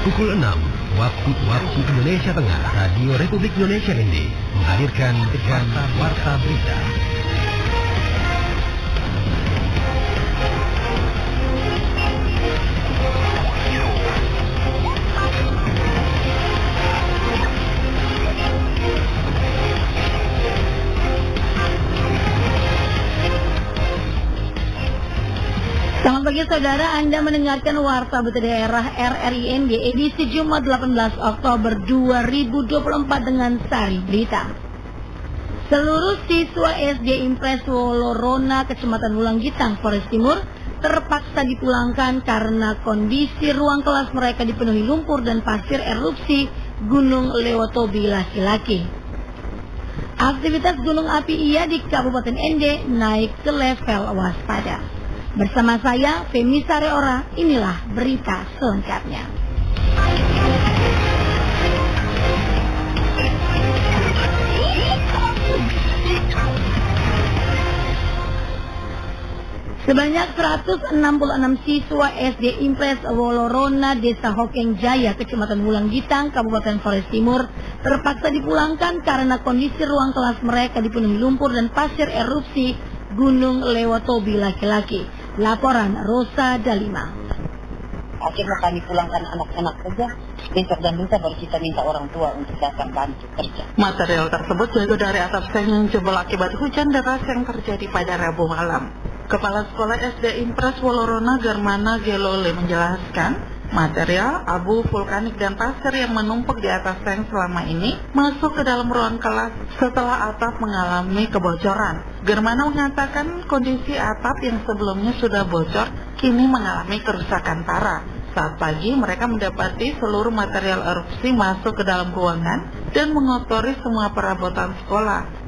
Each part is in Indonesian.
Pukul 6 waktu Indonesia Tengah, Radio Republik Indonesia ND menghadirkan Warta Berita. Selamat pagi saudara, Anda mendengarkan Warta Berita Daerah RRIND edisi Jumat 18 Oktober 2024 dengan sari berita. Seluruh siswa SD Impres Wolorona, Kecamatan Wulanggitang, Flores Timur terpaksa dipulangkan karena kondisi ruang kelas mereka dipenuhi lumpur dan pasir erupsi Gunung Lewotobi laki-laki. Aktivitas gunung api Iya di Kabupaten ND naik ke level waspada. Bersama saya, Femi Sareora, inilah berita selengkapnya. Sebanyak 166 siswa SD Impres Wolorona, Desa Hokeng Jaya, Kecamatan Wulanggitang, Kabupaten Flores Timur terpaksa dipulangkan karena kondisi ruang kelas mereka dipenuhi lumpur dan pasir erupsi Gunung Lewotobi laki-laki. Laporan Rosa Dalima. Akhirnya kami pulangkan anak-anak saja. Besok dan lusa baru kita minta orang tua untuk datang bantu kerja. Material tersebut jatuh dari atap seng yang jebol akibat hujan deras yang terjadi pada Rabu malam. Kepala Sekolah SD Impres Wolorona Germana Gelole menjelaskan, material, abu, vulkanik, dan pasir yang menumpuk di atas seng selama ini masuk ke dalam ruang kelas setelah atap mengalami kebocoran. Germana mengatakan kondisi atap yang sebelumnya sudah bocor kini mengalami kerusakan parah. Saat pagi mereka mendapati seluruh material erupsi masuk ke dalam ruangan dan mengotori semua perabotan sekolah.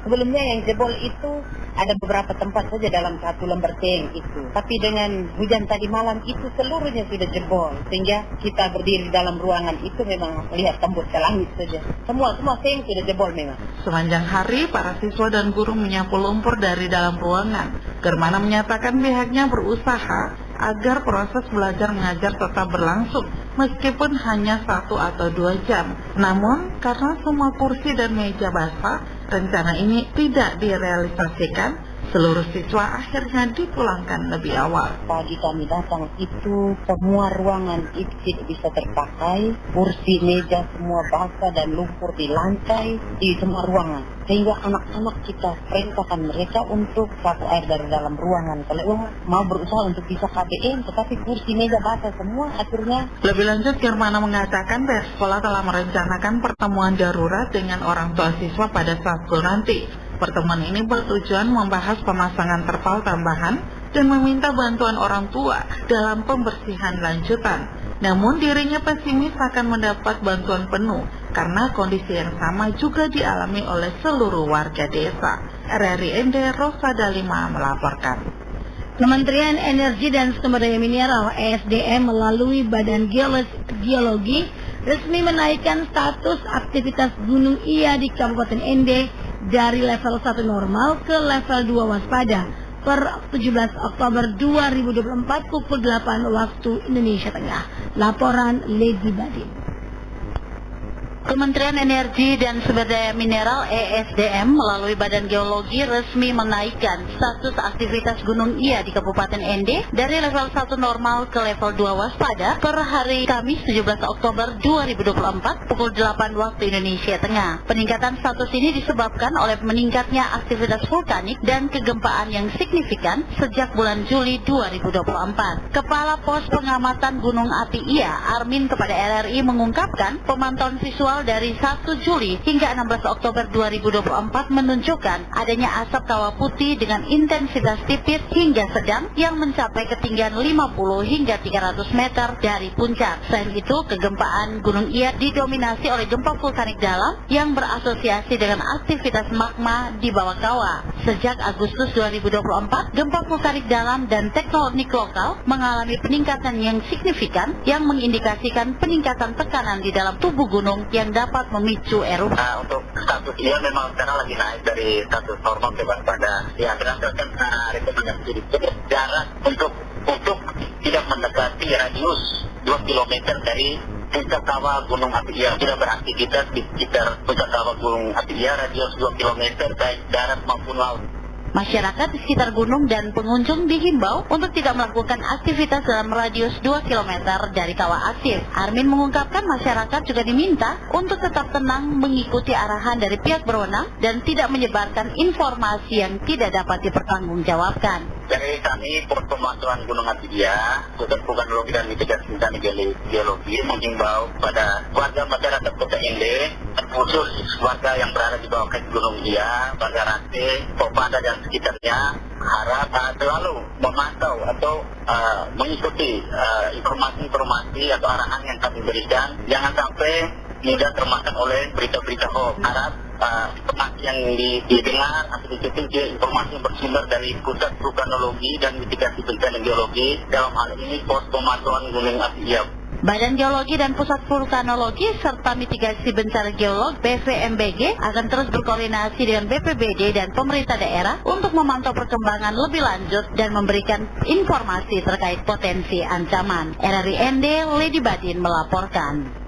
Sebelumnya yang jebol itu ada beberapa tempat saja dalam satu lembar seng itu. Tapi dengan hujan tadi malam itu seluruhnya sudah jebol. Sehingga kita berdiri dalam ruangan itu memang lihat tembus ke langit saja. Semua seng sudah jebol memang. Sepanjang hari para siswa dan guru menyapu lumpur dari dalam ruangan. Germana menyatakan pihaknya berusaha agar proses belajar mengajar tetap berlangsung meskipun hanya 1 atau 2 jam. Namun karena semua kursi dan meja basah, rencana ini tidak direalisasikan. Seluruh siswa akhirnya dipulangkan lebih awal. Pagi kami datang itu semua ruangan itu tidak bisa terpakai, kursi, meja semua basah dan lumpur di lantai di semua ruangan. Sehingga anak-anak kita perintahkan mereka untuk sapu air dari dalam ruangan. Kalau mau berusaha untuk bisa KBM, tetapi kursi, meja basah semua akhirnya. Lebih lanjut, Germana mengatakan pihak sekolah telah merencanakan pertemuan darurat dengan orang tua siswa pada Sabtu nanti. Pertemuan ini bertujuan membahas pemasangan terpal tambahan dan meminta bantuan orang tua dalam pembersihan lanjutan. Namun dirinya pesimis akan mendapat bantuan penuh karena kondisi yang sama juga dialami oleh seluruh warga desa. RRIND Rosa Dalima melaporkan. Kementerian Energi dan Sumber Daya Mineral (ESDM) melalui Badan Geologi resmi menaikkan status aktivitas Gunung Iya di Kabupaten ND dari level 1 normal ke level 2 waspada per 17 Oktober 2024 pukul 8 waktu Indonesia Tengah. Laporan Lady Badin. Kementerian Energi dan Sumber Daya Mineral (ESDM) melalui Badan Geologi resmi menaikkan status aktivitas Gunung Iya di Kabupaten ND dari level 1 normal ke level 2 waspada per hari Kamis 17 Oktober 2024 pukul 8 waktu Indonesia Tengah. Peningkatan status ini disebabkan oleh meningkatnya aktivitas vulkanik dan kegempaan yang signifikan sejak bulan Juli 2024. Kepala Pos Pengamatan Gunung Api Iya, Armin, kepada RRI mengungkapkan pemantauan visual dari 1 Juli hingga 16 Oktober 2024 menunjukkan adanya asap kawah putih dengan intensitas tipis hingga sedang yang mencapai ketinggian 50 hingga 300 meter dari puncak. Selain itu, kegempaan Gunung Iya didominasi oleh gempa vulkanik dalam yang berasosiasi dengan aktivitas magma di bawah kawah. Sejak Agustus 2024, gempa vulkanik dalam dan tektonik lokal mengalami peningkatan yang signifikan yang mengindikasikan peningkatan tekanan di dalam tubuh gunung yang dapat memicu erupsi. Nah, untuk status dia memang sekarang lagi naik dari status normal ke waspada. Ya, berdasarkan rekomendasi jarak untuk tidak mendekati radius 2 km dari puncak kawah Gunung Api Iya. Sudah beraktivitas di sekitar puncak kawah Gunung Api Iya radius 2 km baik darat maupun laut. Masyarakat di sekitar gunung dan pengunjung dihimbau untuk tidak melakukan aktivitas dalam radius 2 km dari kawah aktif. Armin mengungkapkan masyarakat juga diminta untuk tetap tenang mengikuti arahan dari pihak berwenang dan tidak menyebarkan informasi yang tidak dapat dipertanggungjawabkan. Dari kami, Pos Pemantauan Gunung Api Iya, Pusat Vulkanologi dan Mitigasi Bencana Geologi menghimbau pada warga masyarakat Kota Ende, khusus warga yang berada di bawah kaki Gunung Iya, Banjarate, Popada dan sekitarnya, harap selalu memantau atau mengikuti informasi-informasi atau arahan yang kami berikan. Jangan sampai mudah termakan oleh berita-berita hoax. Harap informasi yang didengar atau diikuti informasi yang bersumber dari Pusat Vulkanologi dan Mitigasi Bencana Geologi, dalam hal ini Pos Pemantauan Gunung Api Iya. Badan Geologi dan Pusat Vulkanologi serta Mitigasi Bencana Geolog (BVMBG) akan terus berkoordinasi dengan BPBD dan pemerintah daerah untuk memantau perkembangan lebih lanjut dan memberikan informasi terkait potensi ancaman. RRI ND, Lady Badin melaporkan.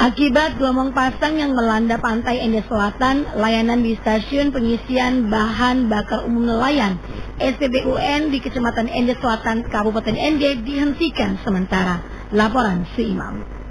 Akibat gelombang pasang yang melanda pantai Ende Selatan, layanan di stasiun pengisian bahan bakar umum nelayan SPBUN di Kecamatan Ende Selatan, Kabupaten Ende dihentikan sementara. Laporan Si Imam.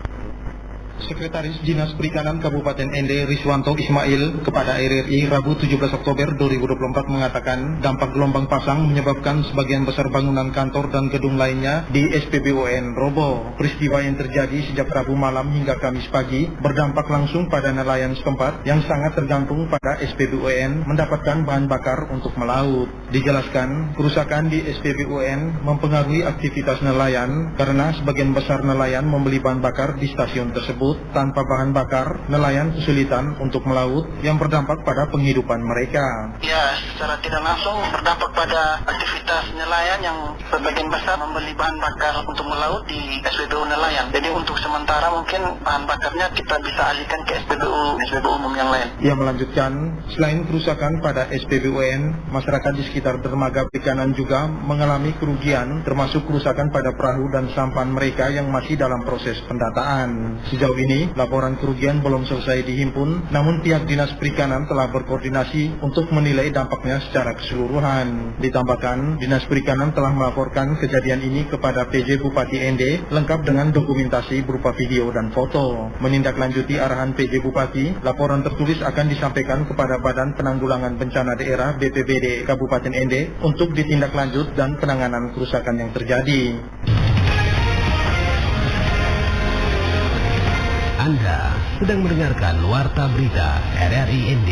Sekretaris Dinas Perikanan Kabupaten Ende Riswanto Ismail kepada RRI Rabu 17 Oktober 2024 mengatakan dampak gelombang pasang menyebabkan sebagian besar bangunan kantor dan gedung lainnya di SPBUN roboh. Peristiwa yang terjadi sejak Rabu malam hingga Kamis pagi berdampak langsung pada nelayan setempat yang sangat tergantung pada SPBUN mendapatkan bahan bakar untuk melaut. Dijelaskan, kerusakan di SPBUN mempengaruhi aktivitas nelayan karena sebagian besar nelayan membeli bahan bakar di stasiun tersebut. Tanpa bahan bakar, nelayan kesulitan untuk melaut yang berdampak pada penghidupan mereka. Ya, secara tidak langsung berdampak pada aktivitas nelayan yang sebagian besar membeli bahan bakar untuk melaut di SPBU nelayan. Jadi untuk sementara mungkin bahan bakarnya kita bisa alihkan ke SPBU umum yang lain. Ia melanjutkan, selain kerusakan pada SPBUN, masyarakat di sekitar dermaga perikanan juga mengalami kerugian, termasuk kerusakan pada perahu dan sampan mereka yang masih dalam proses pendataan. Sejauh ini, laporan kerugian belum selesai dihimpun, namun pihak Dinas Perikanan telah berkoordinasi untuk menilai dampaknya secara keseluruhan. Ditambahkan, Dinas Perikanan telah melaporkan kejadian ini kepada PJ Bupati Ende, lengkap dengan dokumentasi berupa video dan foto. Menindaklanjuti arahan PJ Bupati, laporan tertulis akan disampaikan kepada Badan Penanggulangan Bencana Daerah BPBD Kabupaten Ende untuk ditindaklanjut dan penanganan kerusakan yang terjadi. Anda sedang mendengarkan Warta Berita RRI ND.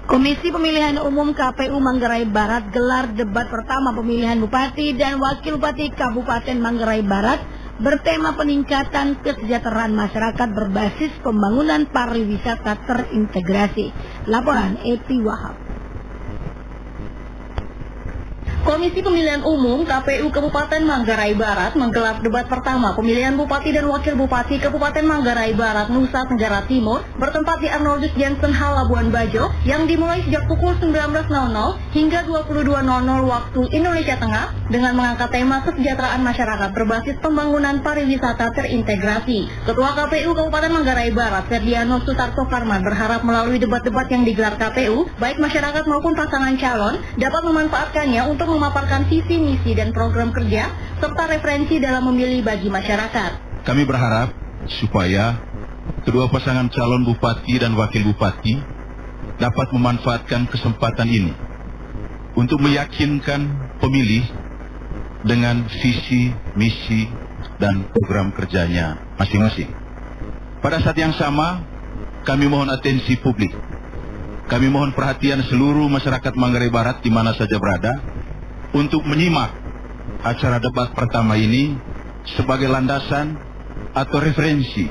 Komisi Pemilihan Umum KPU Manggarai Barat gelar debat pertama pemilihan Bupati dan Wakil Bupati Kabupaten Manggarai Barat bertema peningkatan kesejahteraan masyarakat berbasis pembangunan pariwisata terintegrasi. Laporan Eti Wahab. Komisi Pemilihan Umum KPU Kabupaten Manggarai Barat menggelar debat pertama pemilihan Bupati dan Wakil Bupati Kabupaten Manggarai Barat, Nusa Tenggara Timur bertempat di Arnoldus Jensen Hall Labuan Bajo yang dimulai sejak pukul 19.00 hingga 22.00 waktu Indonesia Tengah dengan mengangkat tema kesejahteraan masyarakat berbasis pembangunan pariwisata terintegrasi. Ketua KPU Kabupaten Manggarai Barat, Ferdiano Sutarto Farman, berharap melalui debat-debat yang digelar KPU, baik masyarakat maupun pasangan calon dapat memanfaatkannya untuk memaparkan visi, misi, dan program kerja, serta referensi dalam memilih bagi masyarakat. Kami berharap supaya kedua pasangan calon bupati dan wakil bupati dapat memanfaatkan kesempatan ini untuk meyakinkan pemilih dengan visi, misi, dan program kerjanya masing-masing. Pada saat yang sama, kami mohon atensi publik. Kami mohon perhatian seluruh masyarakat Manggarai Barat di mana saja berada untuk menyimak acara debat pertama ini sebagai landasan atau referensi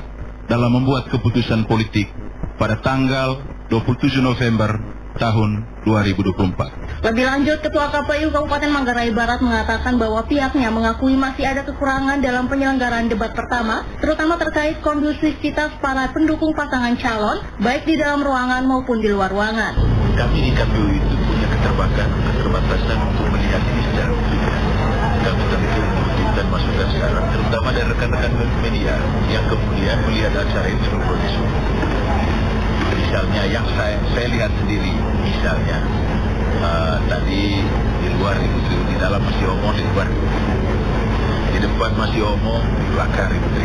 dalam membuat keputusan politik pada tanggal 27 November tahun 2024. Lebih lanjut, Ketua KPU Kabupaten Manggarai Barat mengatakan bahwa pihaknya mengakui masih ada kekurangan dalam penyelenggaraan debat pertama, terutama terkait kondusivitas para pendukung pasangan calon, baik di dalam ruangan maupun di luar ruangan. Kami di KPU itu punya keterbatasan untuk melihat ini secara utuh. Kami tentu membutuhkan masukan saran, terutama dari rekan-rekan media yang kemudian melihat acara ini seluruh isu. Misalnya yang saya lihat sendiri, misalnya tadi di luar itu, di dalam masih omong, di luar di depan masih omong, di belakang itu.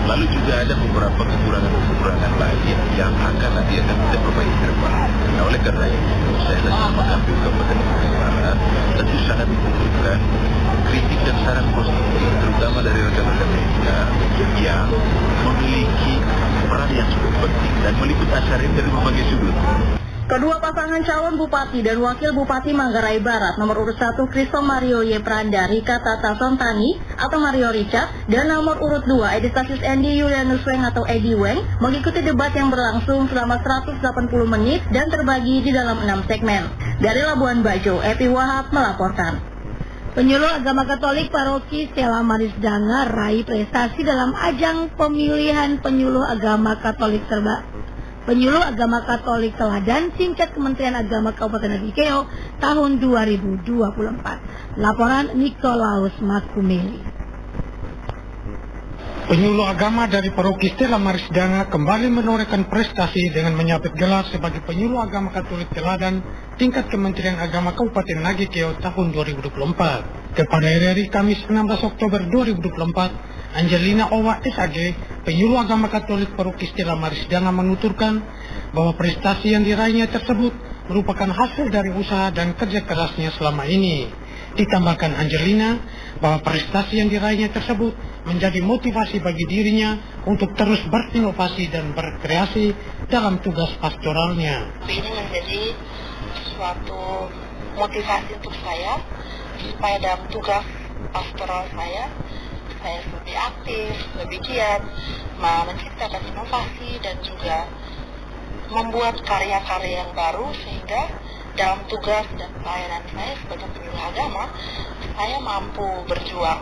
Lalu juga ada beberapa kekurangan lain yang nanti akan kita perbaiki ke depan. Nah, oleh karena itu, saya bersama KPU Kabupaten Manggarai Barat tentu sangat membutuhkan kritik dan saran positif, terutama dari rekan-rekan media yang memiliki peran yang cukup penting dan meliput acara ini dari berbagai sudut. Kedua pasangan calon Bupati dan Wakil Bupati Manggarai Barat nomor urut 1 Kristo Mario Y. Pranda Rika Tata Sontani atau Mario Richard dan nomor urut 2 Edistasius Endi Yulianus Weng atau Edi Weng mengikuti debat yang berlangsung selama 180 menit dan terbagi di dalam 6 segmen. Dari Labuan Bajo, Epi Wahab melaporkan. Penyuluh agama Katolik Paroki Stella Maris Danga raih prestasi dalam ajang pemilihan penyuluh agama Katolik Teladan tingkat Kementerian Agama Kabupaten Nagari Keo tahun 2024. Laporan Nikolaus Makumeli. Penyuluh agama dari Paroki Stella Maris Danga kembali menorehkan prestasi dengan menyabet gelar sebagai penyuluh agama Katolik Teladan tingkat Kementerian Agama Kabupaten Nagari Keo tahun 2024. Kepada RRI Kamis 16 Oktober 2024, Angelina Owa SAG, penyuluh agama Katolik Paroki Stella Maris Danga menuturkan bahwa prestasi yang diraihnya tersebut merupakan hasil dari usaha dan kerja kerasnya selama ini. Ditambahkan Angelina bahwa prestasi yang diraihnya tersebut menjadi motivasi bagi dirinya untuk terus berinovasi dan berkreasi dalam tugas pastoralnya. Ini menjadi suatu motivasi untuk saya supaya dalam tugas pastoral saya lebih aktif, lebih giat, menciptakan inovasi dan juga membuat karya-karya yang baru sehingga dalam tugas dan pelayanan saya sebagai penyuluh agama, saya mampu berjuang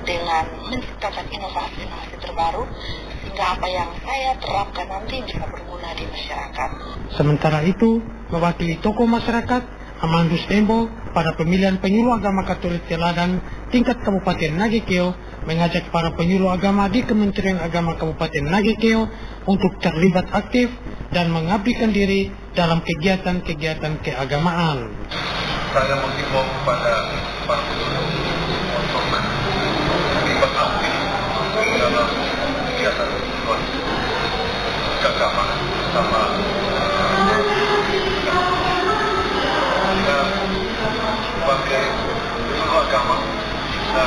dengan menciptakan inovasi-inovasi terbaru sehingga apa yang saya terapkan nanti bisa berguna di masyarakat. Sementara itu, mewakili tokoh masyarakat, Amandus Tembo pada pemilihan penyuluh agama Katolik Teladan tingkat Kabupaten Nagari Keo mengajak para penyuluh agama di Kementerian Agama Kabupaten Nagari Keo untuk terlibat aktif dan mengabdikan diri dalam kegiatan-kegiatan keagamaan. Saya menghimbau kepada para penyuluh untuk terlibat aktif dalam kegiatan keagamaan bersama sebagai penyuluh agama bisa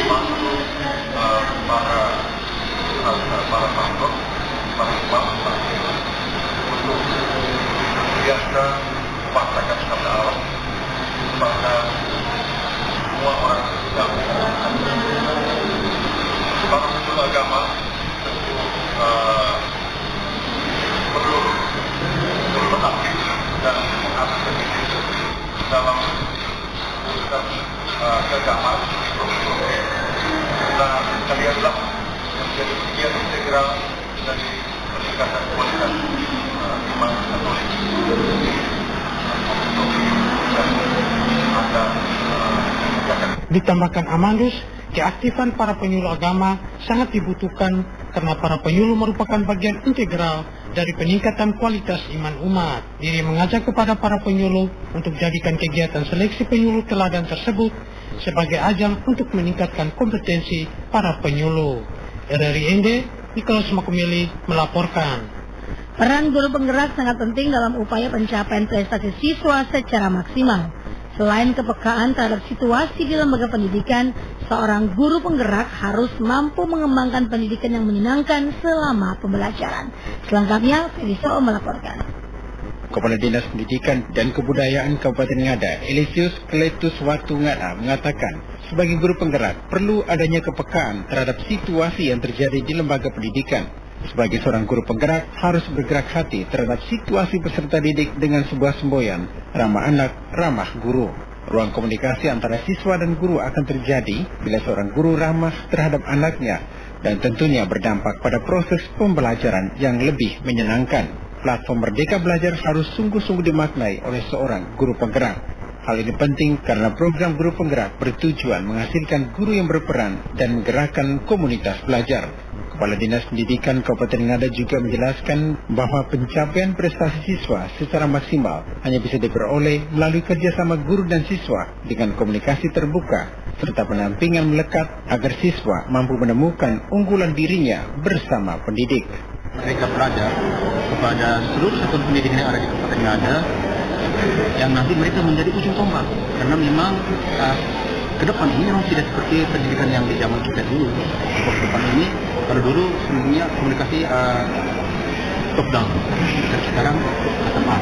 masuk para pastor, para imam, untuk biasa memaksakan sabda Allah pada semua orang yang para penyuluh agama tentu perlu aktif dan mengabdikan diri dalam urusan keagamaan dan kalianlah menjadi bagian integral dari peningkatan kualitas iman Katolik Ditambahkan Amandus, keaktifan para penyuluh agama sangat dibutuhkan karena para penyuluh merupakan bagian integral dari peningkatan kualitas iman umat. Diri mengajak kepada para penyuluh untuk jadikan kegiatan seleksi penyuluh teladan tersebut sebagai ajang untuk meningkatkan kompetensi para penyuluh. RRI ND, Nikolaus Makumeli melaporkan. Peran guru penggerak sangat penting dalam upaya pencapaian prestasi siswa secara maksimal. Selain kepekaan terhadap situasi di lembaga pendidikan, seorang guru penggerak harus mampu mengembangkan pendidikan yang menyenangkan selama pembelajaran. Selengkapnya, Feliso melaporkan. Kepala Dinas Pendidikan dan Kebudayaan Kabupaten Ngada, Elisius Kletus Watu Ngada mengatakan, sebagai guru penggerak perlu adanya kepekaan terhadap situasi yang terjadi di lembaga pendidikan. Sebagai seorang guru penggerak harus bergerak hati terhadap situasi peserta didik dengan sebuah semboyan, ramah anak, ramah guru. Ruang komunikasi antara siswa dan guru akan terjadi bila seorang guru ramah terhadap anaknya dan tentunya berdampak pada proses pembelajaran yang lebih menyenangkan. platform Merdeka Belajar harus sungguh-sungguh dimaknai oleh seorang guru penggerak. Hal ini penting karena program guru penggerak bertujuan menghasilkan guru yang berperan dan menggerakkan komunitas belajar. Kepala Dinas Pendidikan Kabupaten Ngada juga menjelaskan bahwa pencapaian prestasi siswa secara maksimal hanya bisa diperoleh melalui kerjasama guru dan siswa dengan komunikasi terbuka serta pendampingan melekat agar siswa mampu menemukan unggulan dirinya bersama pendidik. Mereka belajar kepada seluruh satuan pendidikan yang ada di Kabupaten Ngada yang nanti mereka menjadi ujung tombak karena memang ke depan ini memang tidak seperti pendidikan yang di zaman kita dulu. Ke depan ini kalau dulu sebenarnya komunikasi top down dan sekarang bottom up.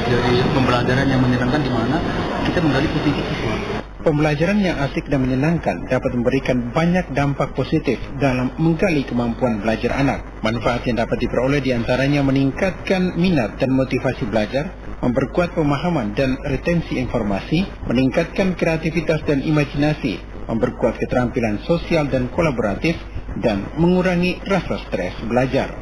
Jadi pembelajaran yang menyenangkan di mana kita menggali potensi siswa. Pembelajaran yang asik dan menyenangkan dapat memberikan banyak dampak positif dalam menggali kemampuan belajar anak. Manfaat yang dapat diperoleh diantaranya meningkatkan minat dan motivasi belajar, memperkuat pemahaman dan retensi informasi, meningkatkan kreativitas dan imajinasi, memperkuat keterampilan sosial dan kolaboratif, dan mengurangi rasa stres belajar.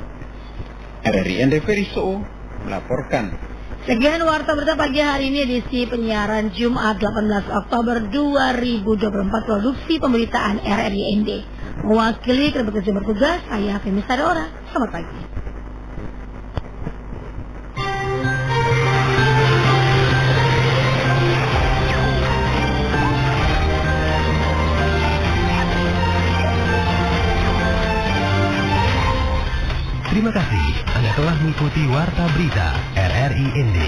RRI NDV Riso melaporkan. Sekian Warta Berita pagi hari ini edisi penyiaran Jumat 18 Oktober 2024 produksi pemberitaan RRI ND. Mewakili kerabat kerja bertugas, saya Femi Sadora. Selamat pagi. Terima kasih Anda telah mengikuti Warta Berita RRI ND.